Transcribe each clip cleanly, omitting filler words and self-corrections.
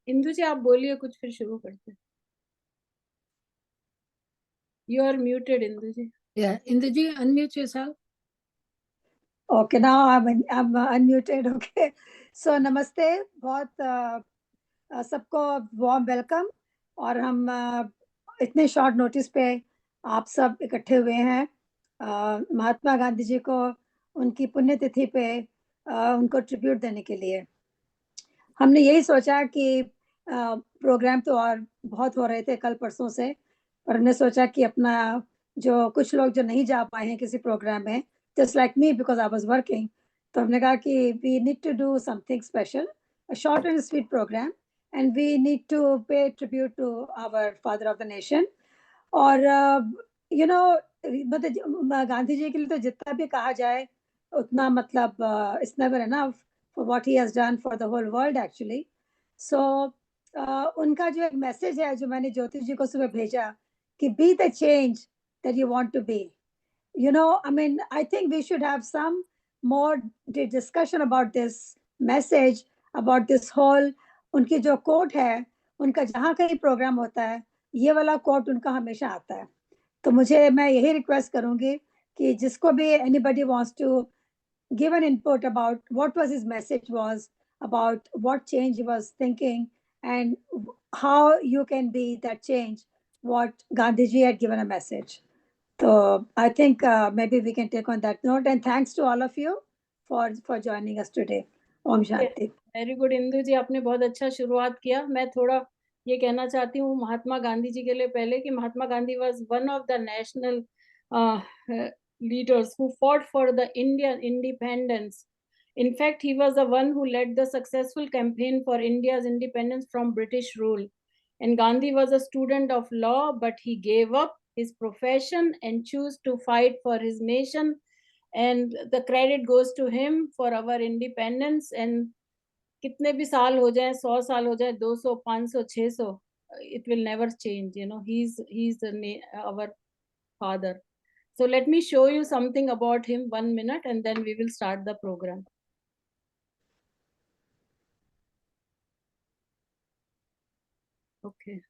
इंदु जी आप बोलिए कुछ, फिर शुरू करते हैं। You are muted Indu ji. Indu ji unmute yourself. Okay, now I'm unmuted. Okay, so नमस्ते, बहुत सबको वार्म वेलकम। और हम इतने शॉर्ट नोटिस पे आप सब इकट्ठे हुए हैं महात्मा गांधी जी को उनकी पुण्यतिथि पे उनको ट्रिब्यूट देने के लिए। हमने यही सोचा कि प्रोग्राम तो और बहुत हो रहे थे कल परसों से, पर हमने सोचा कि अपना जो कुछ लोग जो नहीं जा पाए हैं किसी प्रोग्राम में, just like me because I was working, तो हमने कहा कि we need to do something special, a short and sweet program, and we need to pay tribute to our father of the nation. और you know, मतलब गांधी जी के लिए तो जितना भी कहा जाए उतना, मतलब it's never enough for what he has done for the whole world actually. So उनका जो एक मैसेज है जो मैंने ज्योति जी को सुबह भेजा कि be the change that you want to be. You know, I mean, I think we should have some more discussion about this message, about this whole, उनकी जो कोट है, उनका जहाँ कहीं प्रोग्राम होता है ये वाला कोट उनका हमेशा आता है। तो मैं यही रिक्वेस्ट करूंगी कि जिसको भी anybody wants to give an input about what was his message was, about what change he was thinking, and how you can be that change what Gandhi ji had given a message. So I think maybe we can take on that note, and thanks to all of you for joining us today. Om Shanti. Very good Indu ji, आपने बहुत अच्छा शुरुआत किया। मैं थोड़ा ये कहना चाहती हूँ महात्मा गांधी जी के लिए पहले कि Mahatma Gandhi was one of the national leaders who fought for the Indian independence. In fact, he was the one who led the successful campaign for India's independence from British rule. And Gandhi was a student of law, but he gave up his profession and chose to fight for his nation. And the credit goes to him for our independence. And कितने भी साल हो जाए, 100 साल हो जाए, 200, 500, 600, it will never change. You know, he's our father. So let me show you something about him, 1 minute, and then we will start the program. Okay.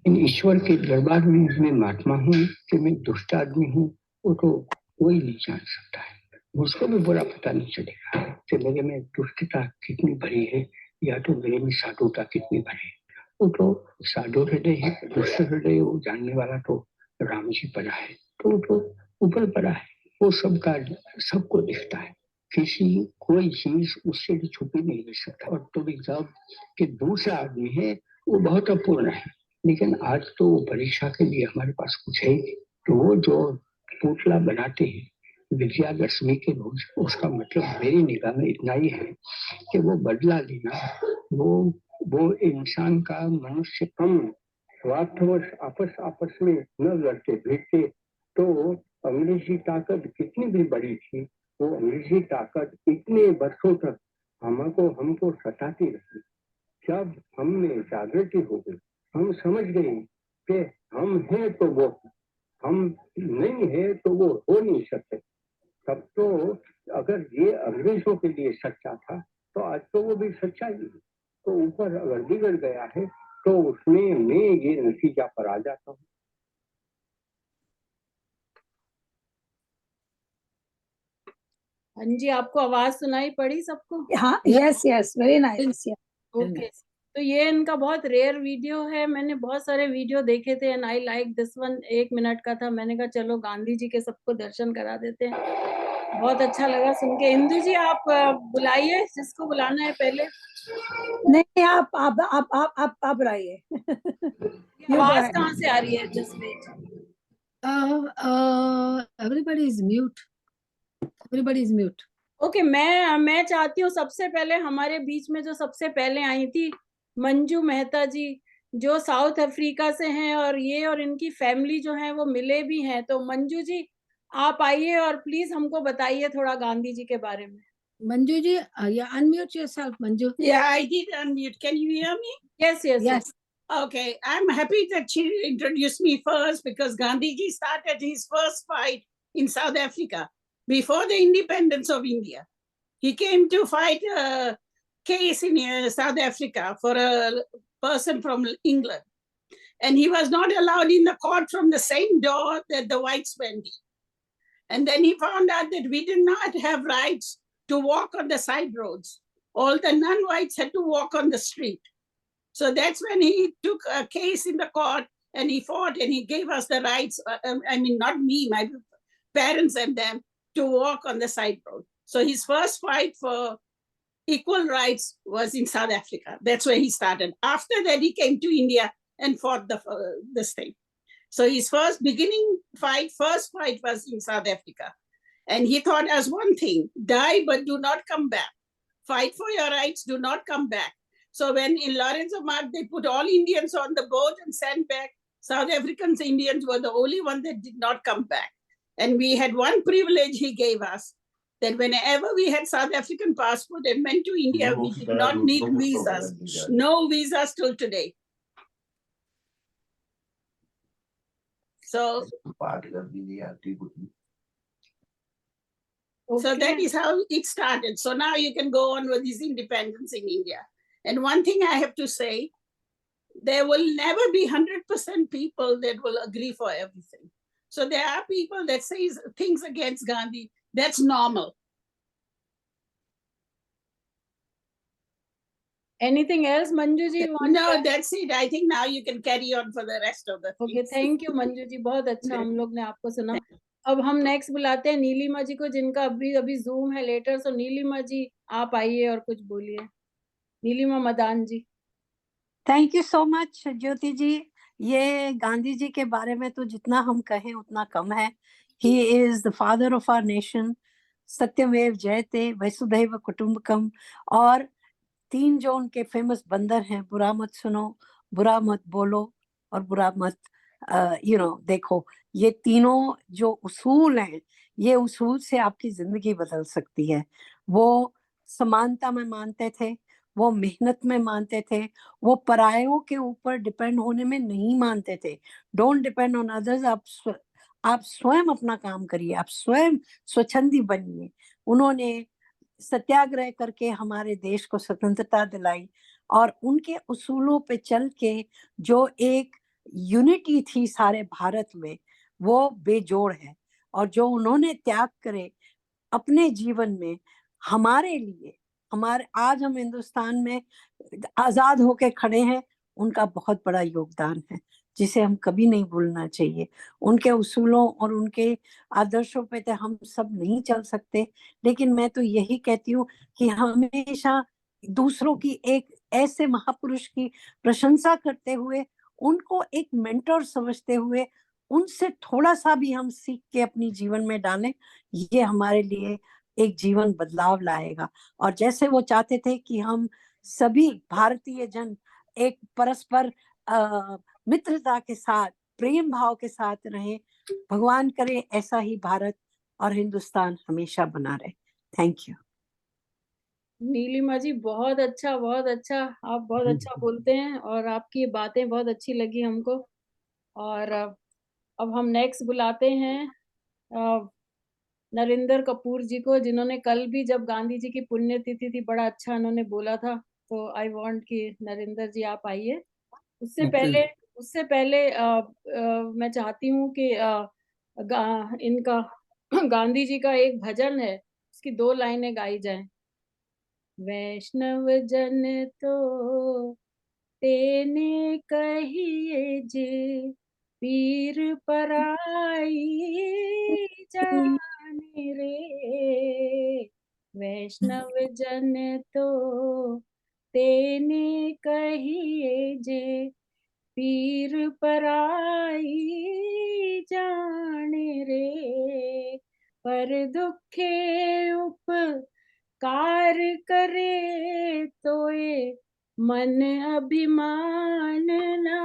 ईश्वर के दरबार में मैं महात्मा हूँ कि मैं दुष्ट आदमी हूँ, वो तो कोई नहीं जान सकता है। मुझको भी बुरा पता नहीं चलेगा कि मेरे में दुष्टता कितनी भरी है या तो मेरे में साधुता कितनी भरी है। वो तो साधु हृदय है, दुष्ट हृदय वो जानने वाला तो राम जी पड़ा है, तो ऊपर पड़ा है, वो सबको दिखता है। किसी कोई चीज उससे भी छुपी नहीं रह सकता। और तो भी जब कि दूसरा आदमी है वो बहुत अपूर्ण है, लेकिन आज तो परीक्षा के लिए हमारे पास कुछ है, तो वो जो पुतला बनाते हैं विजयादशमी के रोज, उसका मतलब मेरी निगाह में इतना ही है कि वो बदला लेना, वो इंसान का मनुष्य कम स्वार्थवश आपस में न लड़ते भिड़ते, तो अंग्रेजी ताकत कितनी भी बड़ी थी, वो अंग्रेजी ताकत इतने वर्षों तक हमको सताती रही। जब हमने जागृति हो गई, हम समझ गए कि हम हैं तो वो, हम नहीं है तो वो हो नहीं सकते। तब तो अगर ये अंग्रेजों के लिए सच्चा था तो आज तो वो भी सच्चा ही है। तो ऊपर अगर बिगड़ गया है तो उसमें मैं ये नतीजा पर आ जाता हूँ। हाँ जी, आपको आवाज सुनाई पड़ी सबको? हाँ, yes yes, very nice. Okay, तो ये इनका बहुत रेयर वीडियो है। मैंने बहुत सारे वीडियो देखे थे and I like this one. 1 minute का था, मैंने कहा चलो गांधी जी के सबको दर्शन करा देते हैं। बहुत अच्छा लगा सुन के। इंदु जी आप बुलाइए जिसको बुलाना है पहले। नहीं, आप बुलाइए। आवाज कहाँ से आ रही है? Just wait. Everybody is mute. Everybody is mute. Okay, मैं चाहती हूँ सबसे पहले हमारे बीच में जो सबसे पहले आई थी मंजू मेहता जी, जो साउथ अफ्रीका से हैं, और इनकी फैमिली जो है वो मिले भी हैं। तो मंजू जी आप आइए और प्लीज हमको बताइए थोड़ा गांधी जी के बारे में। Manju ji, yeah, unmute yourself, Manju. Yeah, I did unmute. Can you hear me? Yes, yes, Yes. Okay, I'm happy that she introduced me first because Gandhi ji started his first fight in South Africa before the independence of India. He came to fight a case in South Africa for a person from England. And he was not allowed in the court from the same door that the whites went in. And then he found out that we did not have rights to walk on the side roads. All the non-whites had to walk on the street. So that's when he took a case in the court and he fought and he gave us the rights. I mean, not me, my parents and them, to walk on the side road. So his first fight for equal rights was in South Africa. That's where he started. After that, he came to India and fought the state. So his first fight was in South Africa. And he taught us one thing: die, but do not come back. Fight for your rights, do not come back. So when in Lawrence of Mark, they put all Indians on the boat and sent back, South Africans, Indians were the only one that did not come back. And we had one privilege he gave us, that whenever we had South African passport and went to India, we did not need visas. No visas till today. So that is how it started. So now you can go on with his independence in India. And one thing I have to say, there will never be 100% people that will agree for everything. So there are people that say things against Gandhi. That's normal. Anything else, Manju ji? No, that's it. I think now you can carry on for the rest of the things. Okay, thank you Manju जी, बहुत अच्छा हम लोग ने आपको सुना. अब हम next बुलाते हैं नीलिमा जी को, जिनका अभी जूम है लेटर. सो नीलिमा जी आप आइए और कुछ बोलिए. नीलिमा मदान जी. थैंक यू सो मच ज्योति जी. ये गांधी जी के बारे में तो जितना हम कहें उतना कम है. He is the father of our nation. सत्यमेव जयते, वसुधैव कुटुंबकम. और 3 जो उनके फेमस बंदर हैं, बुरा मत सुनो, बुरा मत बोलो और बुरा मत देखो. ये तीनों जो उसूल हैं, ये उसूल से आपकी जिंदगी बदल सकती है. वो समानता में मानते थे, वो मेहनत में मानते थे, वो परायों के ऊपर डिपेंड होने में नहीं मानते थे. Don't depend on others. आप स्वयं अपना काम करिए, आप स्वयं स्वच्छंदी बनिए. उन्होंने सत्याग्रह करके हमारे देश को स्वतंत्रता दिलाई और उनके उसूलों पे चल के जो एक यूनिटी थी सारे भारत में, वो बेजोड़ है. और जो उन्होंने त्याग करे अपने जीवन में हमारे लिए, हमारे आज हम हिंदुस्तान में आजाद होके खड़े हैं, उनका बहुत बड़ा योगदान है जिसे हम कभी नहीं भूलना चाहिए. उनके उसूलों और उनके आदर्शों पे तो हम सब नहीं चल सकते, लेकिन मैं तो यही कहती हूँ कि हमेशा दूसरों की एक ऐसे महापुरुष की प्रशंसा करते हुए, उनको एक मेंटर समझते हुए, उनसे थोड़ा सा भी हम सीख के अपनी जीवन में डालें, ये हमारे लिए एक जीवन बदलाव लाएगा. और जैसे वो चाहते थे कि हम सभी भारतीय जन एक परस्पर मित्रता के साथ, प्रेम भाव के साथ रहें, भगवान करे ऐसा ही भारत और हिंदुस्तान हमेशा बना रहे. Thank you. नीलिमा जी बहुत अच्छा, बहुत अच्छा. आप बहुत अच्छा बोलते हैं और आपकी बातें बहुत अच्छी लगी हमको. और अब हम नेक्स्ट बुलाते हैं नरेंद्र कपूर जी को, जिन्होंने कल भी जब गांधी जी की पुण्यतिथि थी, बड़ा अच्छा उन्होंने बोला था. तो आई वांट कि नरेंद्र जी आप आइए. उससे पहले मैं चाहती हूँ कि इनका गांधी जी का एक भजन है, उसकी 2 लाइनें गाई जाएं. वैष्णव जन तो तेने कहिए जे, पीर पराई जाने रे. वैष्णव जन तो तेने कहिए जे, पीर पराई जाने रे. पर दुखे उपकार करे तोए, मन अभिमान ना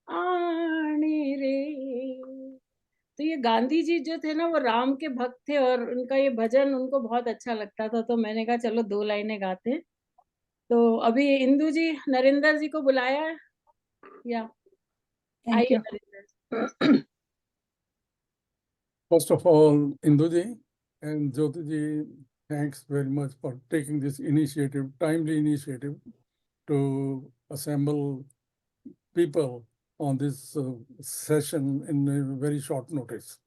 आने रे. तो ये गांधी जी जो थे ना वो राम के भक्त थे और उनका ये भजन उनको बहुत अच्छा लगता था, तो मैंने कहा चलो 2 लाइनें गाते हैं। तो अभी इंदु जी नरेंद्र जी को बुलाया है, या थैंक आइए you. Narendra ji. First of all, Induji and Jyotiji, thanks very much for taking this initiative, timely initiative, to assemble people on this session in a very short notice.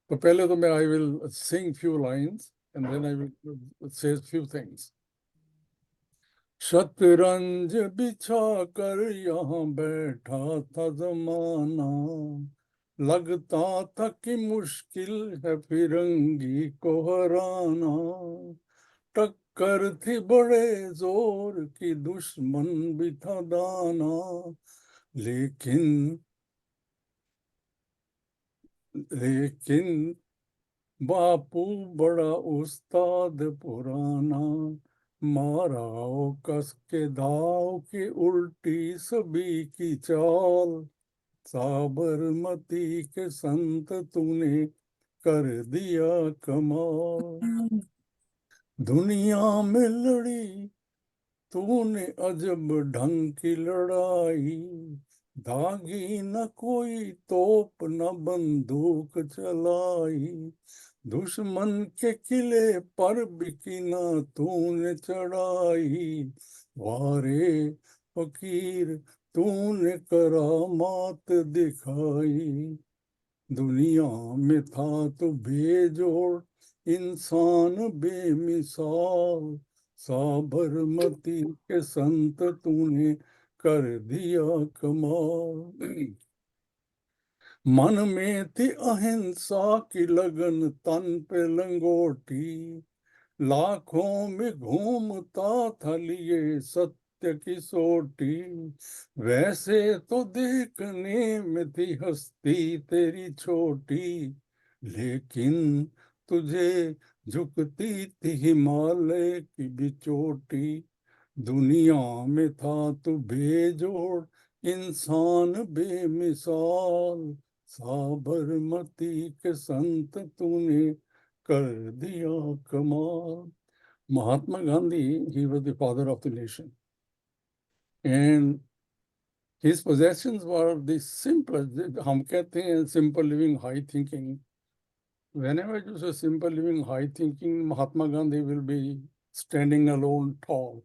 So, पहले तो मैं I will sing few lines and then I will say few things. शतरंज बिछा कर यहाँ बैठा था जमाना, लगता था कि मुश्किल है फिरंगी को हराना, टक्कर थी बड़े जोर की दुश्मन भी था दाना, लेकिन बापू बड़ा उस्ताद पुराना, माराओ कस के दाव की उल्टी सभी की चाल, साबरमती के संत तूने कर दिया कमाल, दुनिया में लड़ी तूने अजब ढंग की लड़ाई, दागी न कोई तोप न बंदूक चलाई, दुश्मन के किले पर भी ना तूने चढ़ाई, वारे फकीर तूने करामात दिखाई, दुनिया में था तो बेजोड़ इंसान बेमिसाल, साबरमती के संत तूने कर दिया कमाल, मन में थी अहिंसा की लगन तन पे लंगोटी, लाखों में घूमता था लिए सत्य की सोटी, वैसे तो देखने में थी हस्ती तेरी छोटी, लेकिन तुझे झुकती थी हिमालय की भी चोटी, दुनिया में था तू बेजोड़ इंसान बेमिसाल, साबरमती के संत तूने कर दिया कमाल. Mahatma Gandhi, he was the father of the nation. And his possessions were the simplest. हम कहते हैं simple living, high thinking. Whenever you say simple living, high thinking, Mahatma Gandhi will be standing alone tall.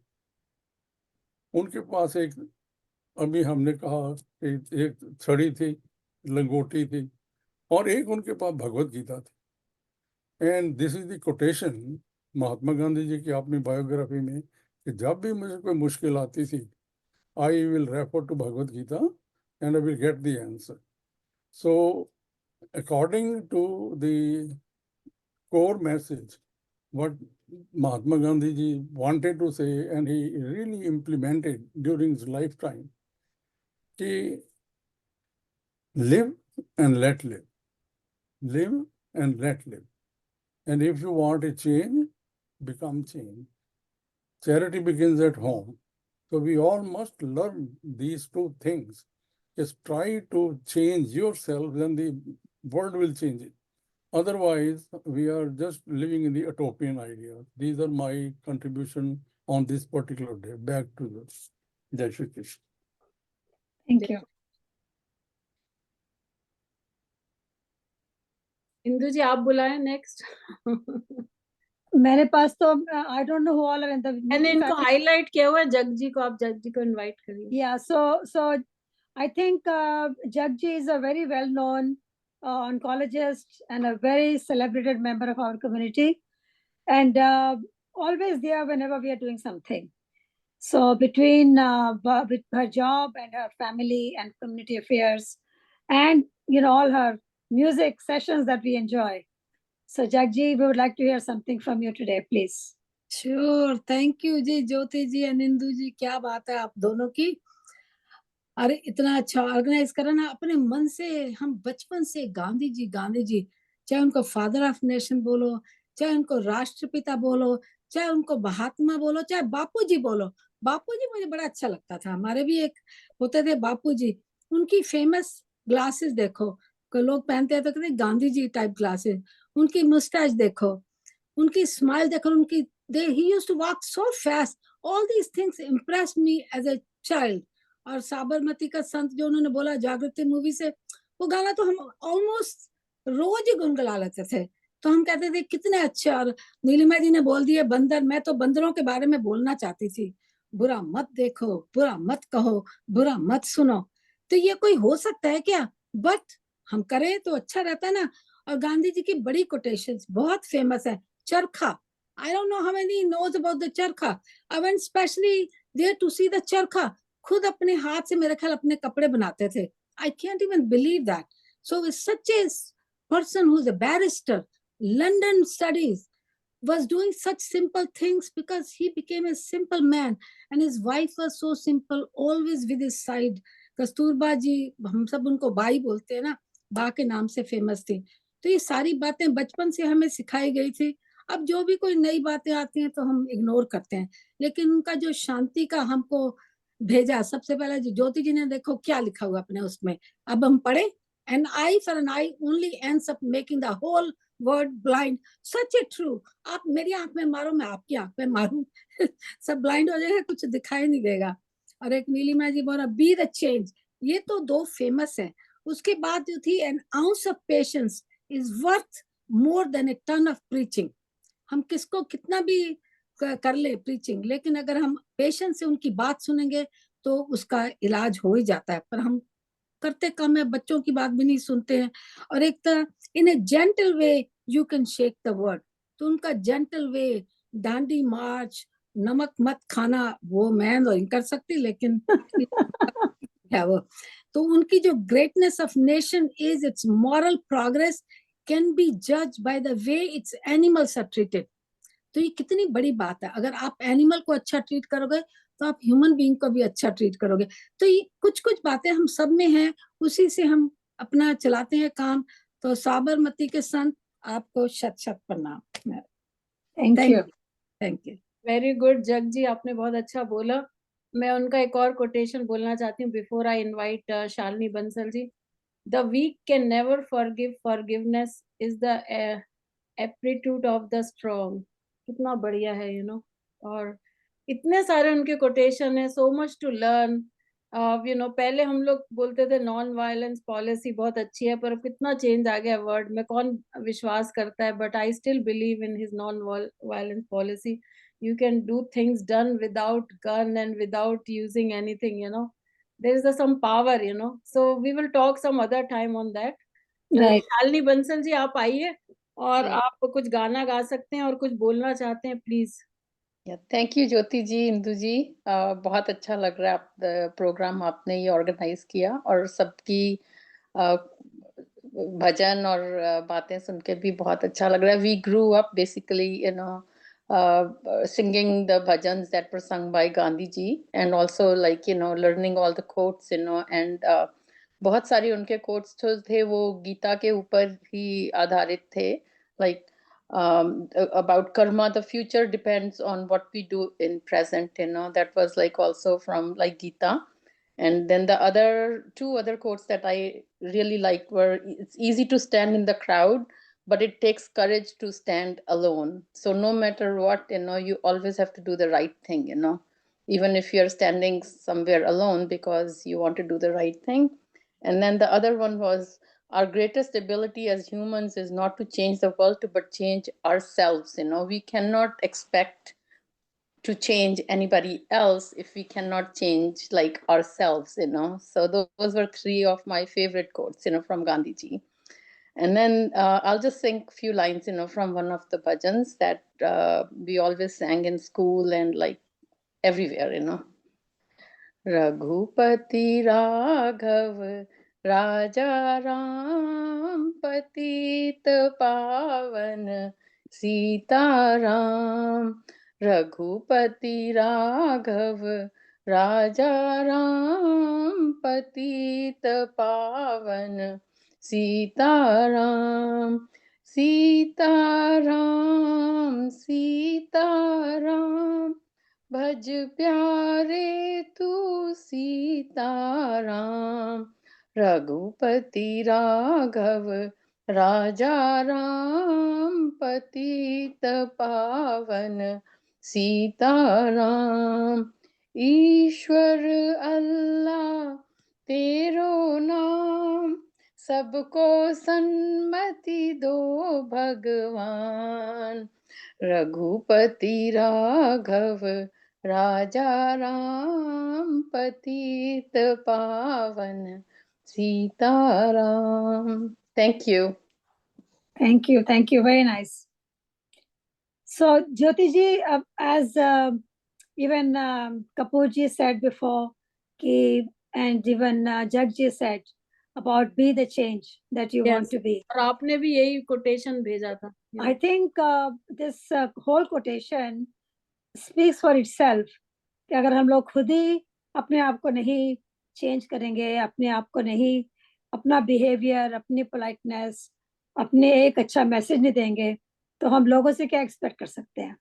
उनके पास एक, अभी हमने कहा, एक छड़ी थी, लंगोटी थी, और एक उनके पास भगवत गीता थी. And this is the quotation Mahatma Gandhi ji की अपनी बायोग्राफी में, कि जब भी मुझे कोई मुश्किल आती थी, I will refer to Bhagavad Gita and I will get the answer. So according to the core message what Mahatma Gandhi ji wanted to say, and he really implemented during his lifetime, कि live and let live, live and let live, and if you want a change, become change. Charity begins at home. So we all must learn these two things. Just try to change yourself, then the world will change it. Otherwise, we are just living in the utopian idea. These are my contribution on this particular day. Back to you. Jai Shri Krishna. Thank you. Indu ji आप बुलाएं next. मेरे पास तो I don't know who all are in the मैंने इनको highlight किया हुआ है, जग जी को, आप जग जी को इनवाइट करिए। Yeah, so I think Jagji is a very well-known oncologist and a very celebrated member of our community, and always there whenever we are doing something. So between with her job and her family and community affairs, and all her music sessions that we enjoy. So Jagji, we would like to hear something from you today, please. Sure, thank you ji Jyoti ji और इंदु जी, क्या बात है आप दोनों की। अरे इतना अच्छा ऑर्गेनाइज करा ना अपने मन से। हम बचपन से गांधी जी, चाहे उनको फादर ऑफ नेशन बोलो, चाहे उनको राष्ट्रपिता बोलो, चाहे उनको महात्मा बोलो, चाहे बापू जी बोलो। बापू जी मुझे बड़ा अच्छा लगता था। हमारे भी एक होते थे बापू जी, उनकी फेमस ग्लासेस देखो, लोग पहनते हैं तो कहते हैं गांधी जी टाइप ग्लासेस। उनकी मुस्टैच देखो, उनकी स्माइल देखो, उनकी he used to walk so fast. All these things impressed me as a child. और साबरमती का संत जो उन्होंने बोला जागृति मूवी से, वो गाना तो हम ऑलमोस्ट रोज ही गुनगुना लेते थे। तो हम कहते थे कितने अच्छे। और नीलिमा जी ने बोल दिए बंदर, मैं तो बंदरों के बारे में बोलना चाहती थी। बुरा मत देखो, बुरा मत कहो, बुरा मत सुनो। तो ये कोई हो सकता है क्या? बट हम करें तो अच्छा रहता है ना। और गांधी जी की बड़ी कोटेशंस बहुत फेमस है। चरखा, I don't know how many knows about the चरखा. I went specially there to see the चरखा. खुद अपने हाथ से मेरे ख्याल अपने कपड़े बनाते थे। I can't even believe that. So with such a person who's a barrister, London studies, was doing such simple things because he became a simple man, and his wife was so simple, always with his side. Kasturba जी, हम सब उनको by बोलते हैं ना, बा के नाम से फेमस थी। तो ये सारी बातें बचपन से हमें सिखाई गई थी। अब जो भी कोई नई बातें आती हैं तो हम इग्नोर करते हैं, लेकिन उनका जो शांति का हमको भेजा, सबसे पहले जो ज्योति जी ने देखो क्या लिखा हुआ अपने उसमें, अब हम पढ़े, an eye for an eye only ends up making the whole world blind. Such a true. आप मेरी आंख में मारो, मैं आपकी आंख में मारूं सब ब्लाइंड हो जाएगा, कुछ दिखाई नहीं देगा। और एक नीलिमा जी बोला बी द चेंज, ये तो दो फेमस है। उसके बाद जो थी an ounce of patience is worth more than a ton of preaching. हम किसको कितना भी कर ले प्रीचिंग, लेकिन अगर हम पेशेंस से उनकी बात सुनेंगे तो उसका इलाज हो ही जाता है। पर हम करते कम है, बच्चों की बात भी नहीं सुनते हैं। और एक तरह in a gentle way you can shake the world, तो उनका जेंटल वे, डांडी मार्च, नमक मत खाना, वो मैं नहीं कर सकती, लेकिन है वो। तो उनकी जो greatness of nation is its moral progress can be जज by the way its animals are treated. तो ये कितनी बड़ी बात है, अगर आप एनिमल को अच्छा ट्रीट करोगे तो आप ह्यूमन बीइंग को भी अच्छा ट्रीट करोगे। तो ये कुछ कुछ बातें हम सब में हैं, उसी से हम अपना चलाते हैं काम। तो साबरमती के संत आपको शत शत प्रणाम। Thank you. वेरी गुड जग जी, आपने बहुत अच्छा बोला। मैं उनका एक और कोटेशन बोलना चाहती हूँ before I invite Shalini Bansal ji. The weak can never forgive, forgiveness is the aptitude of the strong. कितना बढ़िया है और इतने सारे उनके कोटेशन है, सो मच टू लर्न। पहले हम लोग बोलते थे नॉन वायलेंस पॉलिसी बहुत अच्छी है, पर कितना चेंज आ गया वर्ड में, कौन विश्वास करता है। But I still believe in his non violence policy. You can do things done without gun and without using anything. There is some power. So we will talk some other time on that. Right. Shalini Bansal ji आप आइए, और आप कुछ गाना गा सकते हैं और कुछ बोलना चाहते हैं, प्लीज। थैंक यू ज्योति जी, इंदु जी, बहुत अच्छा लग रहा है प्रोग्राम आपने ये ऑर्गेनाइज किया, और सबकी भजन और बातें सुन के भी बहुत अच्छा लग रहा है। We grew up basically singing the bhajans that were sung by Gandhi ji, and also like learning all the quotes, and बहुत सारी उनके quotes थे वो गीता के ऊपर ही आधारित थे, like about karma, the future depends on what we do in present, that was like also from like Gita. And then the two other quotes that I really liked were, it's easy to stand in the crowd, but it takes courage to stand alone. So no matter what, you always have to do the right thing, even if you're standing somewhere alone, because you want to do the right thing. And then the other one was, our greatest ability as humans is not to change the world, but change ourselves. We cannot expect to change anybody else if we cannot change like ourselves. So those were three of my favorite quotes, from Gandhi ji. And then I'll just sing a few lines, from one of the bhajans that we always sang in school and like everywhere. Raghupati Raghav राजा राम, पतित पावन सीताराम। रघुपति राघव राजा राम, पतित पावन सीताराम। सीताराम सीताराम, भज प्यारे तू सीताराम। रघुपति राघव राजा राम पतित पावन सीताराम। ईश्वर अल्लाह तेरो नाम, सबको सन्मति दो भगवान। रघुपति राघव राजा राम पतित पावन Sitaram. Thank you. Thank you. Thank you. Very nice. So, Jyoti ji, as even Kapoor ji said before, and even Judge ji said about be the change that you want Yes. to be. और आपने भी यही quotation भेजा था. I think this whole quotation speaks for itself. कि अगर हम लोग खुद ही अपने आप को नहीं चेंज करेंगे, अपने आप को नहीं, अपना बिहेवियर, अपनी पोलाइटनेस, अपने एक अच्छा मैसेज नहीं देंगे, तो हम लोगों से क्या एक्सपेक्ट कर सकते हैं?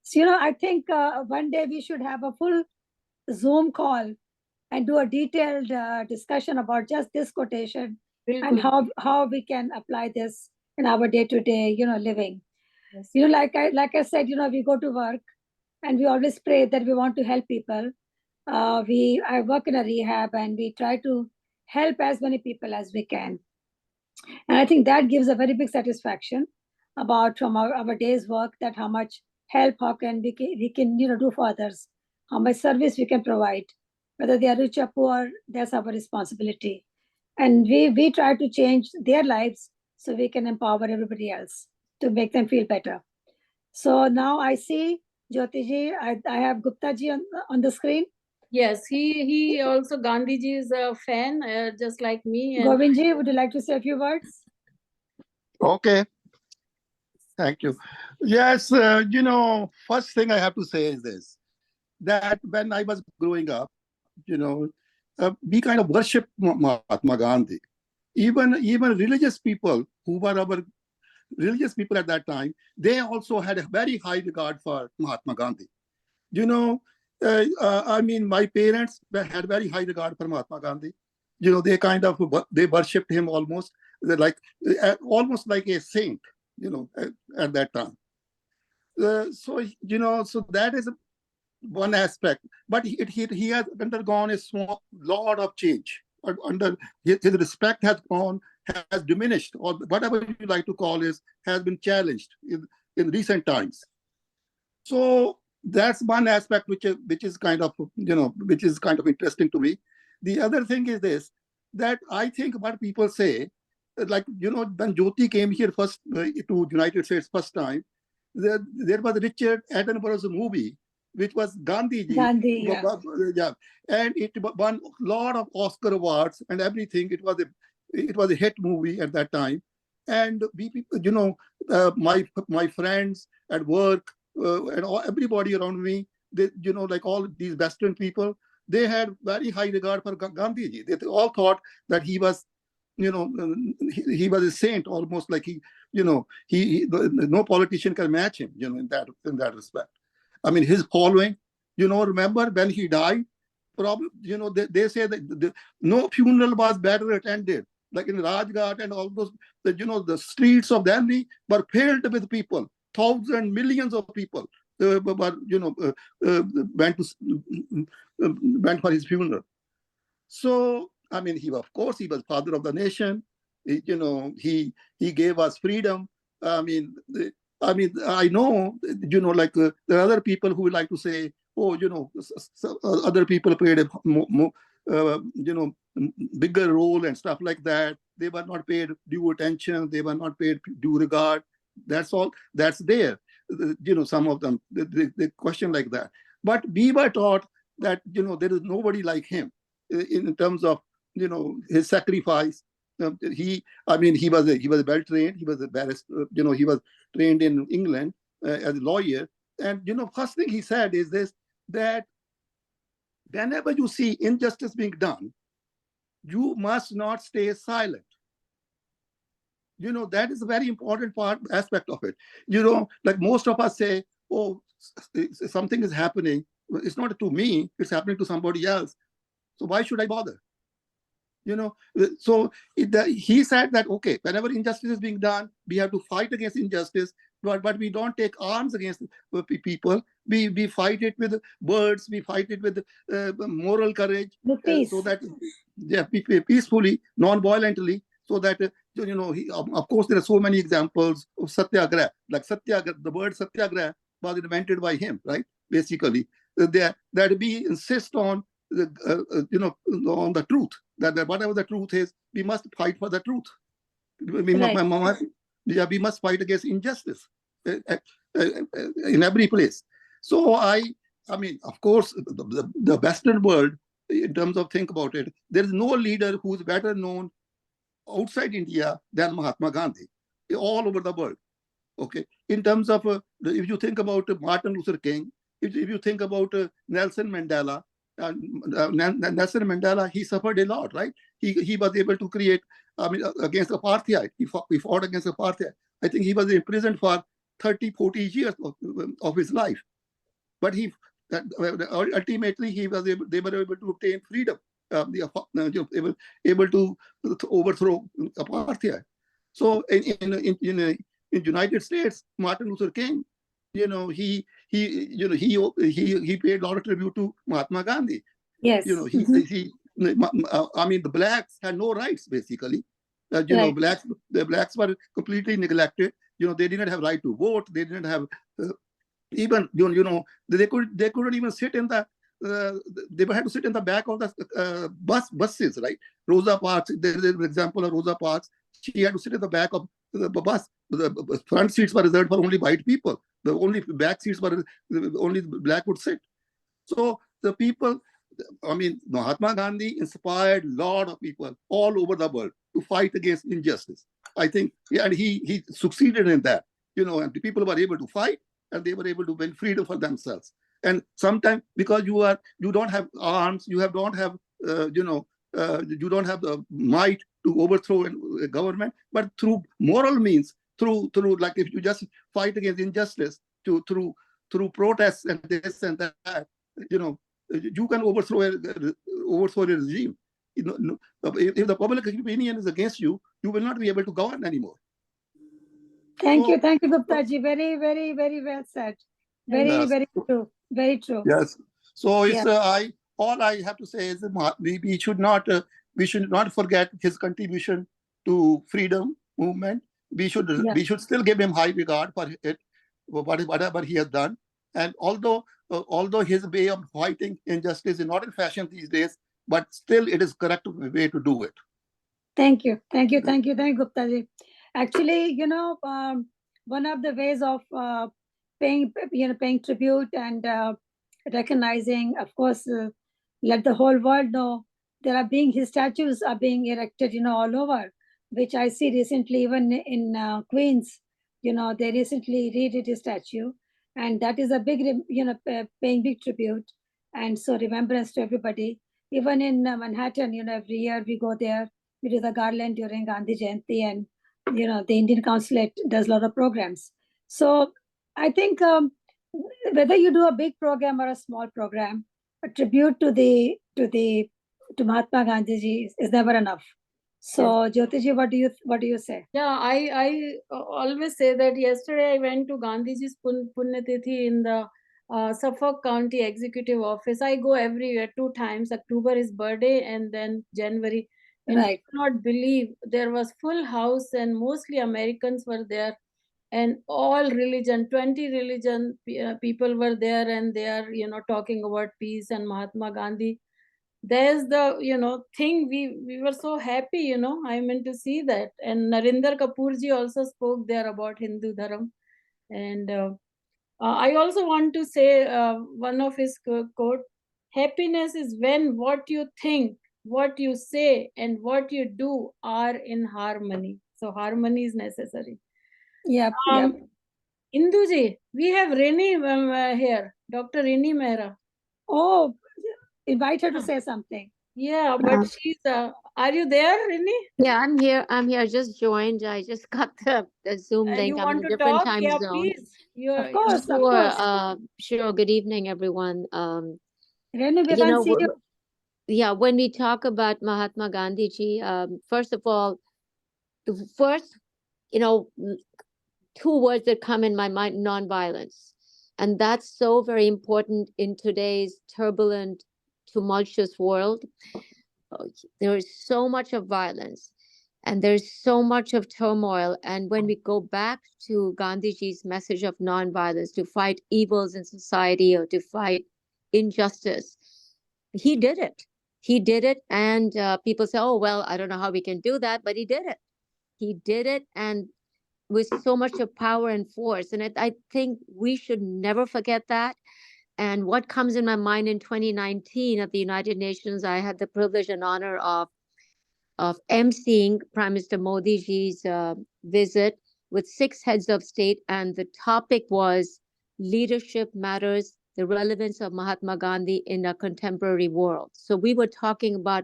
So, you know, I think one day we should have a full Zoom call and do a detailed discussion about just this quotation and how we can apply this in our day-to-day, living. Yes. Like I said, we go to work and we always pray that we want to help people. I work in a rehab and we try to help as many people as we can. And I think that gives a very big satisfaction about from our day's work, that how much help, how can we can do for others, how much service we can provide, whether they are rich or poor, that's our responsibility. And we try to change their lives so we can empower everybody else to make them feel better. So now I see Jyoti ji, I have Gupta ji on the screen. Yes, he also Gandhi ji is a fan, just like me. And Govind ji, would you like to say a few words? Okay. Thank you. Yes, first thing I have to say is this, that when I was growing up, we kind of worship Mahatma Gandhi. Even religious people who were our religious people at that time, they also had a very high regard for Mahatma Gandhi. My parents had very high regard for Mahatma Gandhi. They worshipped him almost like a saint, at that time. So that is one aspect. But he has undergone a lot of change. Under his respect has diminished, or whatever you like to call it, has been challenged in recent times. So that's one aspect which is kind of interesting to me. The other thing is this, that I think what people say, like when Jyoti came here first to United States first time, there was Richard Attenborough's movie, which was Gandhi Ji. Gandhi, yeah. Yeah, and it won a lot of Oscar awards and everything. It was a hit movie at that time, and we people, my friends at work and everybody around me, they, like all these Western people, they had very high regard for Gandhi Ji. They all thought that he was, he was a saint, almost like no politician can match him, in that respect. I mean, his following, remember when he died, probably, they say that no funeral was better attended. Like in Rajghat and all those, the streets of Delhi were filled with people. Thousands, millions of people went for his funeral. So, I mean, he was father of the nation. He gave us freedom. I know, like there are other people who would like to say, oh, other people played a bigger role and stuff like that. They were not paid due attention. They were not paid due regard. That's all. That's there. Some of them, they question like that. But we were taught that, there is nobody like him in terms of, his sacrifice. He was well trained. He was a barrister. He was trained in England as a lawyer. And, first thing he said is this, that whenever you see injustice being done, you must not stay silent. That is a very important aspect of it. Like most of us say, oh, something is happening. It's not to me, it's happening to somebody else. So why should I bother? You know, so he said that, okay, whenever injustice is being done, we have to fight against injustice, but we don't take arms against people. We fight it with words, we fight it with moral courage, so that, yeah, peacefully, non-violently, so that, you know, of course, there are so many examples of satyagraha. Like satyagraha, the word satyagraha was invented by him, right? Basically, that we insist on, you know, on the truth, that whatever the truth is, we must fight for the truth. We must fight against injustice in every place. So I mean, of course, the Western world, in terms of, think about it, there is no leader who is better known outside India than Mahatma Gandhi, all over the world. Okay, in terms of, if you think about Martin Luther King, if you think about Nelson Mandela, Nelson Mandela, he suffered a lot, right? He was able to create, I mean, against apartheid. He fought against apartheid. I think he was imprisoned for 30, 40 years of his life. But ultimately, they were able to obtain freedom. They were able to overthrow apartheid. So in United States, Martin Luther King, you know, he paid a lot of tribute to Mahatma Gandhi. Yes. You know, I mean, the blacks had no rights, basically. You know, the blacks were completely neglected. You know, they didn't have right to vote. They didn't have even, you know, they couldn't even sit in the, they had to sit in the back of the buses, right? Rosa Parks, there is an example of Rosa Parks. She had to sit in the back of the bus. The front seats were reserved for only white people. The only back seats were only black would sit. So the people, I mean, Mahatma Gandhi inspired a lot of people all over the world to fight against injustice. I think, yeah, and he succeeded in that. You know, and the people were able to fight, and they were able to win freedom for themselves. And sometimes, because you don't have arms, you don't have you don't have the might to overthrow a government, but through moral means, through like, if you just fight against injustice, through protests and this and that, you know, you can overthrow a regime. You know, if the public opinion is against you, you will not be able to govern anymore. Thank you, Gupta ji. Very, very, very well said. Very, very true. Very true. Yes. So it's all I have to say is we should not forget his contribution to freedom movement. We should still give him high regard for it, whatever he has done. And although his way of fighting injustice is not in fashion these days, but still it is correct way to do it. Thank you, Gupta ji. Actually, you know, one of the ways of paying tribute and recognizing, of course, let the whole world know his statues are being erected, you know, all over, which I see recently, even in Queens, you know, they recently redid his statue, and that is a big, you know, paying big tribute, and so remembrance to everybody. Even in Manhattan, you know, every year we go there, we do the garland during Gandhi Jayanti, and you know, the Indian Consulate does a lot of programs. So I think whether you do a big program or a small program, a tribute to Mahatma Gandhi ji is never enough. So Jyoti ji, what do you say? Yeah, I always say that. Yesterday I went to Gandhi Ji's Punyatithi in the Suffolk County Executive Office. I go every year 2 times. October is birthday and then January. And I cannot believe there was full house and mostly Americans were there, and all religion, 20 religion people were there, and they are, you know, talking about peace and Mahatma Gandhi. There's the, you know, thing, we were so happy, you know, I meant to see that. And Narinder Kapoor ji also spoke there about Hindu Dharam. And I also want to say one of his quote, happiness is when what you think, what you say, and what you do are in harmony. So harmony is necessary. Yep. Indu ji, we have Rini here, Dr. Rini Mehra. Oh, invite her to say something. Yeah, but she's, are you there, Rini? Yeah, I'm here. I just joined. I just got the Zoom link. You I'm in want a to different talk? time Yeah, zone. please. Of course. Sure. Good evening, everyone. Rini, we can't see you. yeah, when we talk about Mahatma Gandhi ji, first of all, the first, two words that come in my mind: nonviolence. And that's so very important in today's turbulent, tumultuous world. There is so much of violence and there's so much of turmoil. And when we go back to Gandhiji's message of nonviolence, to fight evils in society or to fight injustice, he did it. He did it. And people say, oh, well, I don't know how we can do that, but he did it. He did it. And with so much of power and force. And I think we should never forget that. And what comes in my mind in 2019 at the United Nations, I had the privilege and honor of emceeing Prime Minister Modi ji's visit with 6 heads of state. And the topic was leadership matters, the relevance of Mahatma Gandhi in a contemporary world. So we were talking about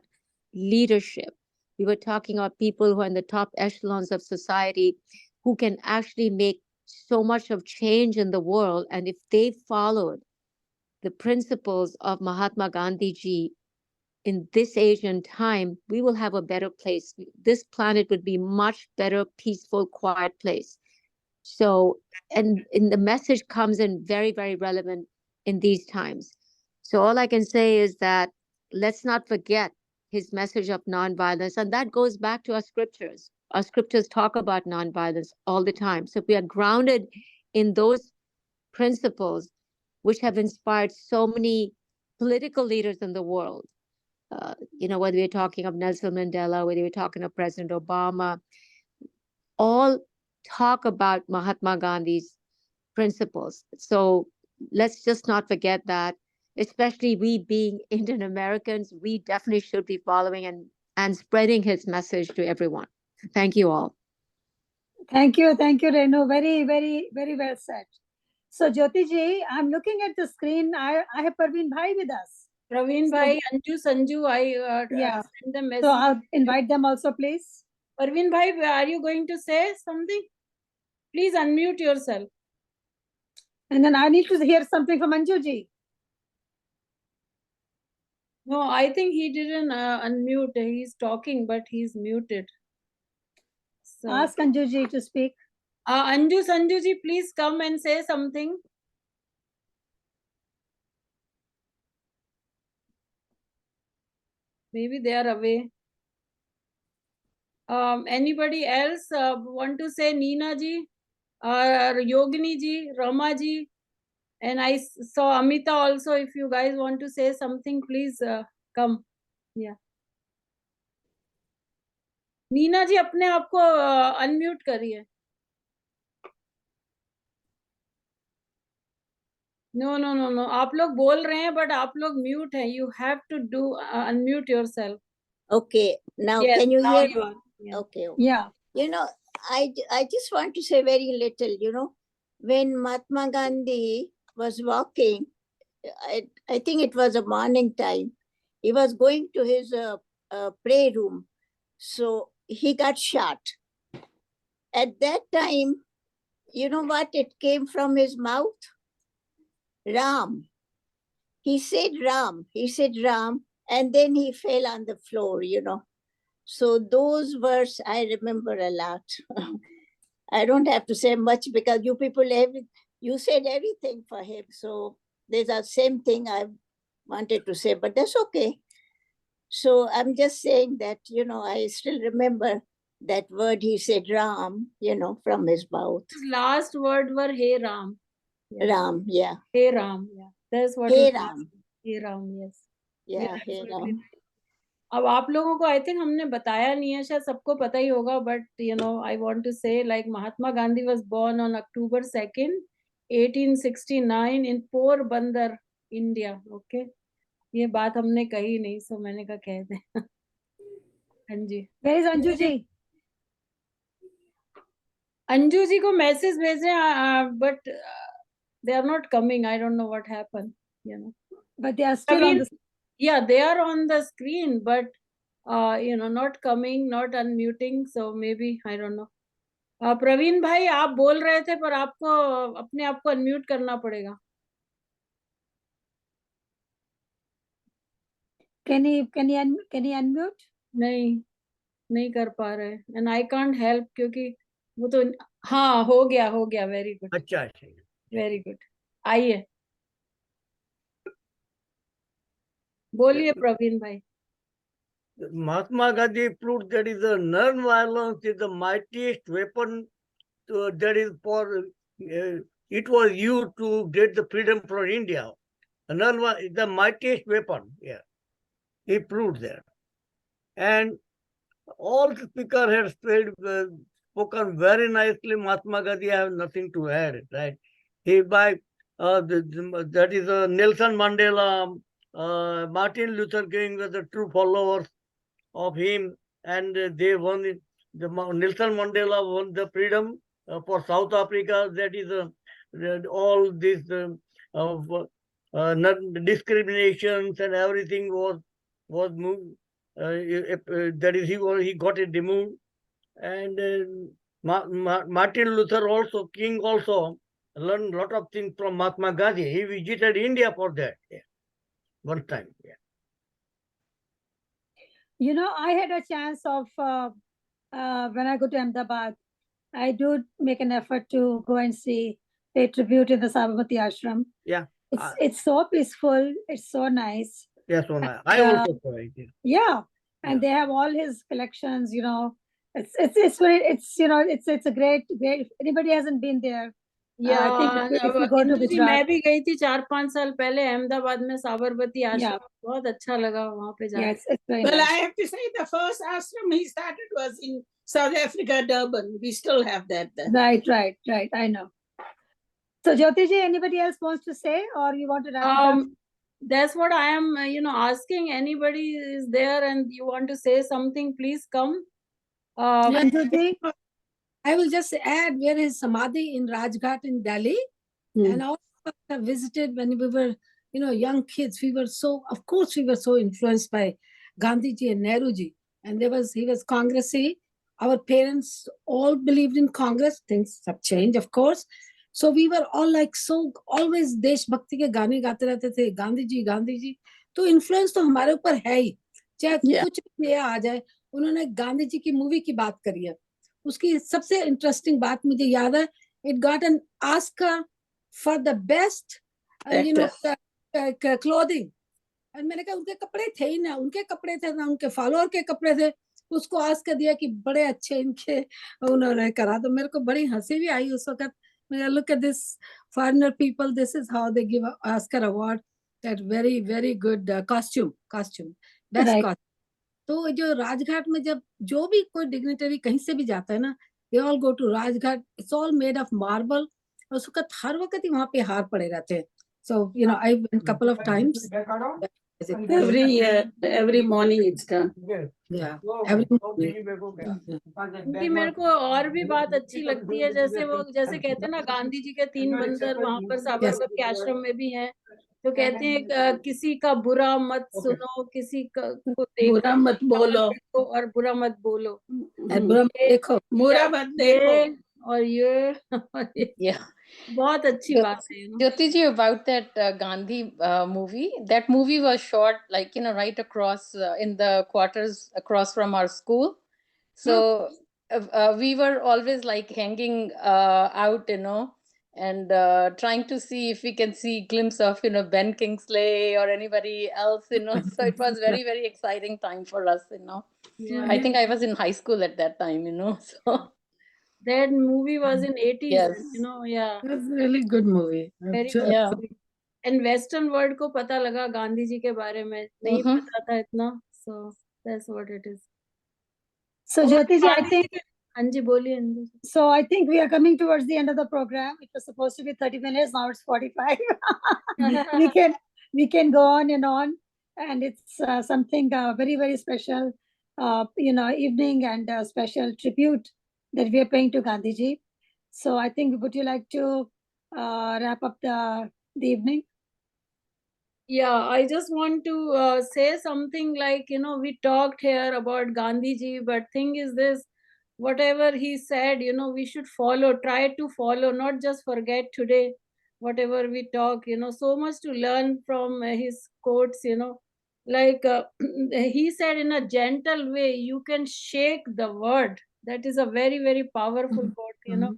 leadership. We were talking about people who are in the top echelons of society who can actually make so much of change in the world. And if they followed the principles of Mahatma Gandhi ji in this age and time, we will have a better place. This planet would be much better, peaceful, quiet place. So, and the message comes in very, very relevant in these times. So all I can say is that let's not forget his message of nonviolence. And that goes back to our scriptures. Our scriptures talk about nonviolence all the time. So if we are grounded in those principles, which have inspired so many political leaders in the world, whether we're talking of Nelson Mandela, whether we're talking of President Obama, all talk about Mahatma Gandhi's principles. So let's just not forget that, especially we being Indian Americans, we definitely should be following and spreading his message to everyone. Thank you all. Thank you, Renu. Very, very, very well said. So Jyoti ji, I'm looking at the screen. I have Parveen Bhai with us. Praveen Bhai, Anju, Sanju, I send them message. So I'll invite them also, please. Parveen Bhai, are you going to say something? Please unmute yourself. And then I need to hear something from Anju ji. No, I think he didn't unmute. He's talking, but he's muted. So Ask Anju ji to speak. Anju, Sanju ji, please come and say something. Maybe they are away. Anybody else want to say? Neena ji, Yogini ji, Rama ji, and I saw Amita also. If you guys want to say something, please come. Yeah. Neena जी अपने आप को unmute करिए. No आप लोग बोल रहे हैं but आप लोग म्यूट हैं. You have to do unmute yourself. Okay, now Yes, can you now hear you me? are. Yeah. Okay. Yeah. I just want to say very little, when Mahatma Gandhi was walking, I think it was a morning time, he was going to his prayer room. So he got shot. At that time, you know what? It came from his mouth? Ram. He said Ram, and then he fell on the floor, So those words I remember a lot. I don't have to say much because you people, you said everything for him. So there's the same thing I wanted to say, but that's okay. So I'm just saying that, I still remember that word he said, Ram, from his mouth. His last word were Hey Ram. Yeah. Ram, yeah. Hey Ram, yeah. That's what Hey Ram. Hey Ram, yes. Yeah, Hey Ram. अब आप लोगों को I think हमने बताया नहीं है, शायद सबको पता ही होगा, but I want to say like Mahatma Gandhi was born on October 2nd, 1869 in Porbandar, India. Okay, ये बात हमने कही नहीं, सो मैंने कहा कह दें. हाँ जी. Where is Anju ji? Anju ji को मैसेज भेजे, but they are not coming. I don't know what happened, But they are still on the. Yeah, they are on the screen, but not coming, not unmuting, so maybe I don't know. Praveen भाई आप बोल रहे थे, पर आपको अपने आप को अनम्यूट करना पड़ेगा. Can he unmute? नहीं कर पा रहे, and I can't help क्योंकि वो तो हाँ हो गया very good. अच्छा very good. आइए बोलिए प्रवीण भाई. Mahatma Gandhi proved that is a non-violence is the mightiest weapon that is for it was used to get the freedom for India. Non-violence is the mightiest weapon. Yeah, he proved that, and all speakers have spoken very nicely. Mahatma Gandhi, I have nothing to add. Right? He by that is Nelson Mandela, Martin Luther King were the true followers of him, and they won it. Nelson Mandela won the freedom for South Africa. That is all this discriminations and everything was moved. That is he got it removed, and Martin Luther also King also learned a lot of things from Mahatma Gandhi. He visited India for that one time. Yeah. You know, I had a chance of when I go to Ahmedabad, I do make an effort to go and pay tribute in the Sabarmati Ashram. Yeah. It's so peaceful. It's so nice. Yeah, so nice. I also saw it. Yeah, and they have all his collections. You know, it's a great. If anybody hasn't been there, I think if you go to Gujarat, मैं भी गई थी 4-5 साल पहले अहमदाबाद में साबरमती आश्रम. बहुत अच्छा लगा वहाँ पे जाके. Yes, it's very Well, nice. I have to say the first ashram he started was in South Africa, Durban. We still have that there. Right. I know. So Jyotiji, anybody else wants to say, or you want to wrap it up? That's what I am, asking. Anybody is there and you want to say something, please come. I will just add, where is Samadhi in Rajghat in Delhi, and also I visited when we were, young kids. We were so influenced by Gandhi Ji and Nehru Ji, and he was Congressy. Our parents all believed in Congress. Things have changed, of course. So we were all always देशभक्ति के गाने गाते रहते थे. गांधी जी. तो influence तो हमारे ऊपर है ही. चाहे कुछ भी आ जाए, उन्होंने गांधी जी की मूवी की बात करी है. उसकी सबसे इंटरेस्टिंग बात मुझे याद है. It got an Oscar for the best, clothing. और मैंने कहा उनके कपड़े थे ही ना, उनके कपड़े थे ना, उनके फॉलोअर के कपड़े थे. उसको ऑस्कर दिया कि बड़े अच्छे इनके उन्होंने करा. तो मेरे को बड़ी हंसी भी आई उस वक्त. Look at this foreigner people. This is how they give an Oscar award. That very, very good costume, best costume. तो जो राजघाट में जब जो भी कोई डिग्निटरी कहीं से भी जाता है ना, they all go to Rajghat. It's all made of marble. और उस वक्त हर वक्त ही वहाँ पे हार पड़े रहते हैं. So I went couple of times. Every year, every morning it's done. Yeah, every morning. क्योंकि मेरे को और भी बात अच्छी लगती है, जैसे कहते हैं ना, गांधी जी के 3 बंदर वहां पर साबरमती आश्रम में भी हैं. तो कहते हैं किसी का बुरा मत सुनो, किसी को देखो, बुरा मत बोलो और बुरा मत बोलो, बुरा मत देखो, बुरा मत देखो. और ये बहुत अच्छी बात है. Jyoti ji, about that Gandhi movie, that movie was shot right across in the quarters across from our school. So we were always hanging out, and trying to see if we can see glimpse of, Ben Kingsley or anybody else, So it was very, very exciting time for us, Yeah. I think I was in high school at that time, So that movie was in 80s. Yes. Yeah. That's a really good movie. Very Sure. good Yeah. movie. And Western world को पता लगा गांधी जी के बारे में, नहीं पता था इतना. So that's what it is. So Jyoti ji, I think. Anji, बोलिए. So I think we are coming towards the end of the program. It was supposed to be 30 minutes. Now it's 45. we can go on, and it's something very, very special, evening and a special tribute that we are paying to Gandhi Ji. So I think, would you like to wrap up the evening? Yeah, I just want to say something like, we talked here about Gandhi Ji, but thing is this, whatever he said, we should try to follow, not just forget today, whatever we talk, so much to learn from his quotes, like he said in a gentle way, you can shake the world. That is a very, very powerful quote, you know.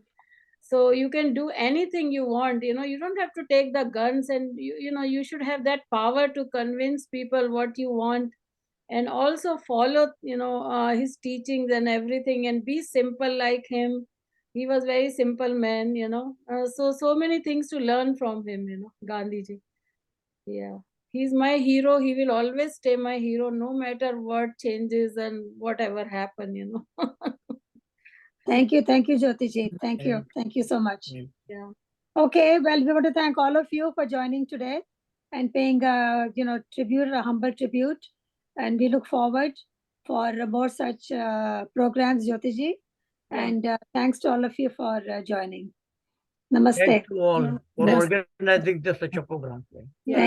So you can do anything you want, you know. You don't have to take the guns, and you know, you should have that power to convince people what you want, and also follow, you know, his teachings and everything, and be simple like him. He was very simple man, you know. So many things to learn from him, you know, Gandhi ji. Yeah, he's my hero. He will always stay my hero, no matter what changes and whatever happen, you know. Thank you, Jyoti ji. Thank you so much. Yeah. Okay, well, we want to thank all of you for joining today and paying you know, tribute, a humble tribute, and we look forward for more such programs, Jyoti ji. And thanks to all of you for joining. Namaste. Thanks to all for organizing such a program. Yeah.